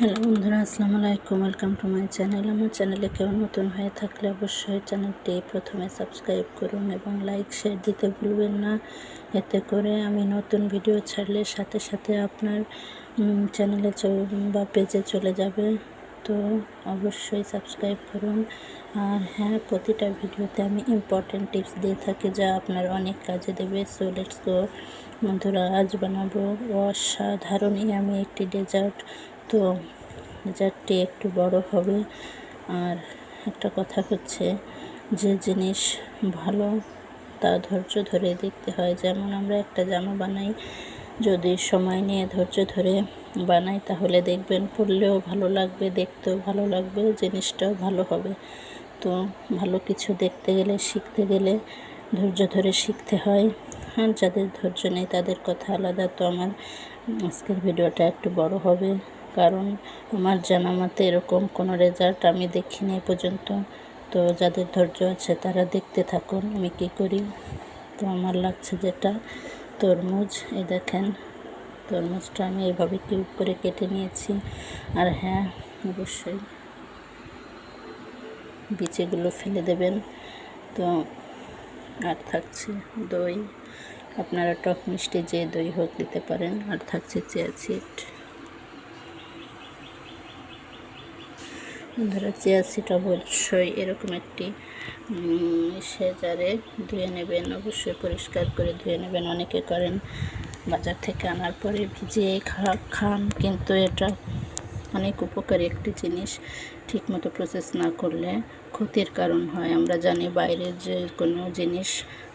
Hello বন্ধুরা, আসসালামু আলাইকুম। Welcome to my channel. আমার চ্যানেলে কেউ নতুন হয়ে থাকলে অবশ্যই চ্যানেলটি প্রথমে সাবস্ক্রাইব করুন এবং লাইক শেয়ার দিতে ভুলবেন না। এতে করে আমি নতুন ভিডিও ছাড়লে সাথে সাথে আপনার চ্যানেলে বা পেজে চলে যাবে। তো অবশ্যই সাবস্ক্রাইব করুন। আর হ্যাঁ, প্রতিটা ভিডিওতে আমি ইম্পর্টেন্ট টিপস দিয়ে থাকি যা আপনার অনেক কাজে দেবে। সো লেটস গো বন্ধুরা, আজ বানাবো অসাধারণ আমি একটি ডেজার্ট। তো ডেজার্টটি একটু বড় হবে। আর একটা কথা হচ্ছে, যে জিনিস ভালো তা ধৈর্য ধরে দেখতে হয়। যেমন আমরা একটা জামা বানাই, যদি সময় নিয়ে ধৈর্য ধরে বানাই তাহলে দেখবেন পরলেও ভালো লাগবে, দেখতেও ভালো লাগবে, জিনিসটাও ভালো হবে। তো ভালো কিছু দেখতে গেলে, শিখতে গেলে ধৈর্য ধরে শিখতে হয়। আর যাদের ধৈর্য নেই তাদের কথা আলাদা। তো আমার আজকের ভিডিওটা একটু বড় হবে, কারণ আমার জানা মতে এরকম কোনো রেজাল্ট আমি দেখিনি এ পর্যন্ত। তো যাদের ধৈর্য আছে তারা দেখতে থাকুন আমি কী করি। তো আমার লাগছে যেটা তরমুজ, এই দেখেন তরমুজটা আমি এইভাবে কিউব করে কেটে নিয়েছি। আর হ্যাঁ, অবশ্যই বিচিগুলো ফেলে দেবেন। তো আর থাকছে দই, আপনারা টক মিষ্টি যে দই হোক দিতে পারেন। আর থাকছে চিয়া সিড। বন্ধুরা, চিয়া সিড অবশ্যই এরকম একটি জারে ধুয়ে নেবেন, অবশ্যই পরিষ্কার করে ধুয়ে নেবেন। অনেকে করেন বাজার থেকে আনার পরে ভিজিয়ে খান, কিন্তু এটা অনেক উপকারী একটি জিনিস। ঠিকমতো প্রসেস না করলে ক্ষতির কারণ হয়। আমরা জানি বাইরের যে কোনো জিনিস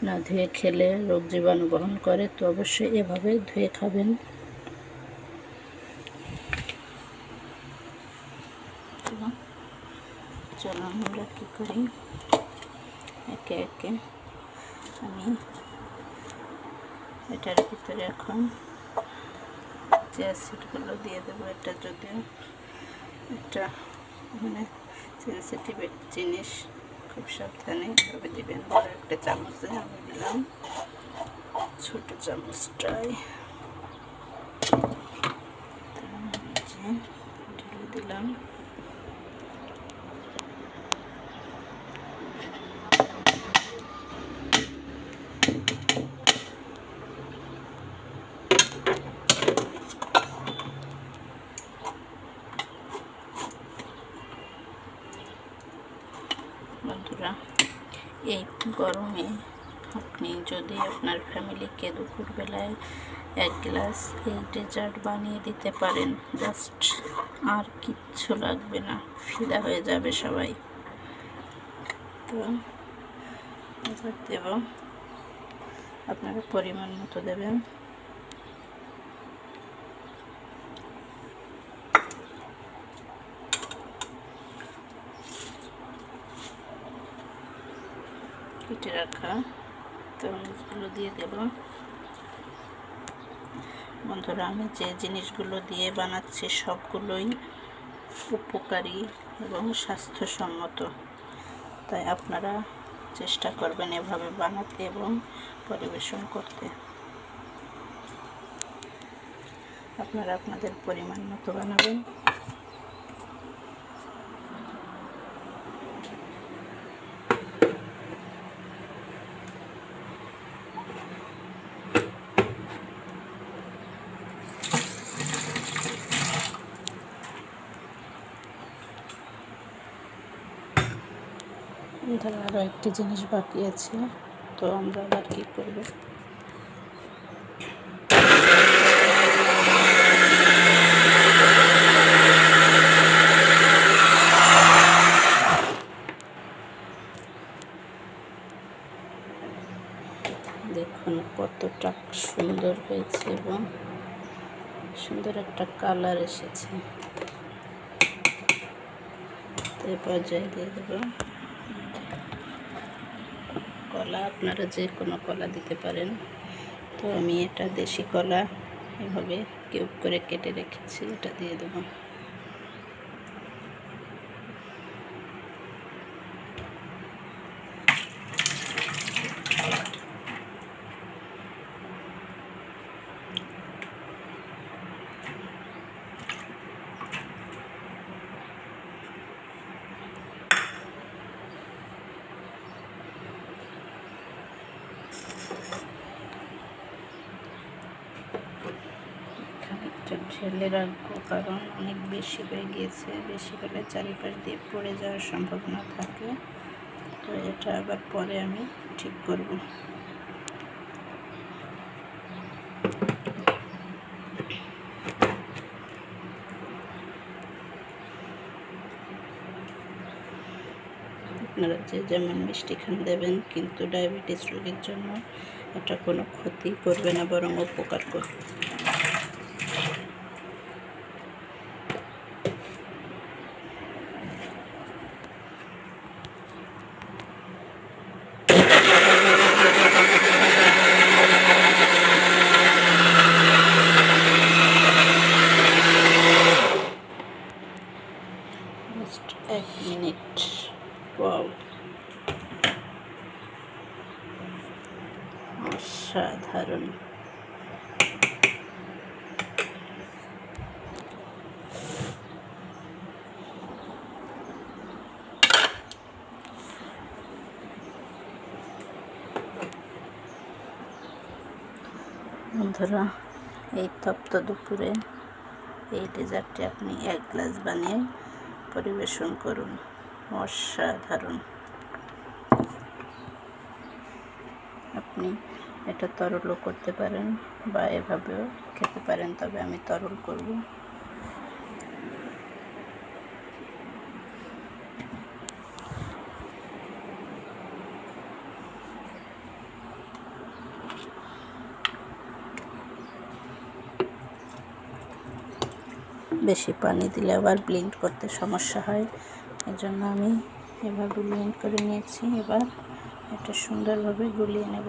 না ধুয়ে খেলে রোগ জীবাণু বহন করে। তো অবশ্যই এভাবে ধুয়ে খাবেন। চলো আমরা কী করি, একে একে আমি এটার ভিতরে এখন চিয়া সিডগুলো দিয়ে দেবো। এটা যদিও একটা সেন্সিটিভ জিনিস, খুব সাবধানে এভাবে দেবেন। বড় একটা চামচে আমি দিলাম, ছোট চামচটায় ঢেলে দিলাম। বন্ধুরা, এই গরমে আপনি যদি আপনার ফ্যামিলিকে দুপুরবেলায় 1 গ্লাস এই ডেজার্ট বানিয়ে দিতে পারেন, জাস্ট আর কিচ্ছু লাগবে না, ফিদা হয়ে যাবে সবাই। তো এবার দেব, আপনারা পরিমাণ মতো দেবেন। কেটে রাখা তরমুজগুলো দিয়ে দেব। বন্ধুরা, আমি যে জিনিসগুলো দিয়ে বানাচ্ছি সবগুলোই উপকারী এবং স্বাস্থ্যসম্মত, তাই আপনারা চেষ্টা করবেন এভাবে বানাতে এবং পরিবেশন করতে। আপনারা আপনাদের পরিমাণ মতো বানাবেন। ধরো আরও একটি জিনিস বাকি আছে, তো আমরা আবার কী করব, দেখুন কতটা সুন্দর হয়েছে এবং সুন্দর একটা কালার এসেছে। এই পর্যায়ে দিয়ে দেব কলা, আপনারা যে কোনো কলা দিতে পারেন। তো আমি এটা দেশি কলা এভাবে কিউব করে কেটে রেখেছি, এটা দিয়ে দেবো। খানিকটা ঢেলে রাখবো, কারণ অনেক বেশি হয়ে গিয়েছে। বেশি হলে চারিপাশ দিয়ে পড়ে যাওয়ার সম্ভাবনা থাকে, তো এটা আবার পরে আমি ঠিক করব। আপনারা যে যেমন মিষ্টি খান দেবেন, কিন্তু ডায়াবেটিস রোগীর জন্য এটা কোনো ক্ষতি করবে না, বরং উপকার করবে। Just 1 minute. ওয়াও, অসাধারণ। বন্ধুরা, এই তপ্ত দুপুরে এই ডেজার্টটি আপনি 1 গ্লাস বানিয়ে পরিবেশন করুন। অসাধারণ। আপনি এটা তরলও করতে পারেন বা এভাবেও খেতে পারেন, তবে আমি তরল করব। বেশি পানি দিলে আবার ব্লেন্ড করতে সমস্যা হয়, এজন্য আমি এভাবে ব্লেন্ড করে নিয়েছি। এবার এটা সুন্দরভাবে গুলিয়ে নেব।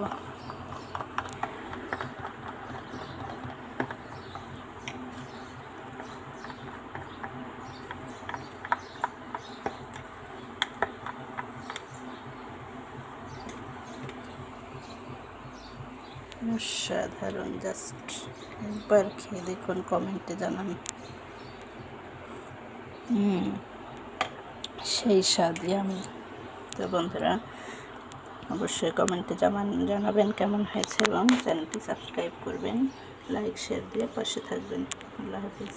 অসাধারণ। জাস্ট একবার খেয়ে দেখুন, কমেন্টে জানান। সেই স্বাদ আমি। তো বন্ধুরা, অবশ্যই কমেন্টে জানাবেন কেমন হয়েছে এবং চ্যানেলটি সাবস্ক্রাইব করবেন, লাইক শেয়ার দিয়ে পাশে থাকবেন। আল্লাহ হাফিজ।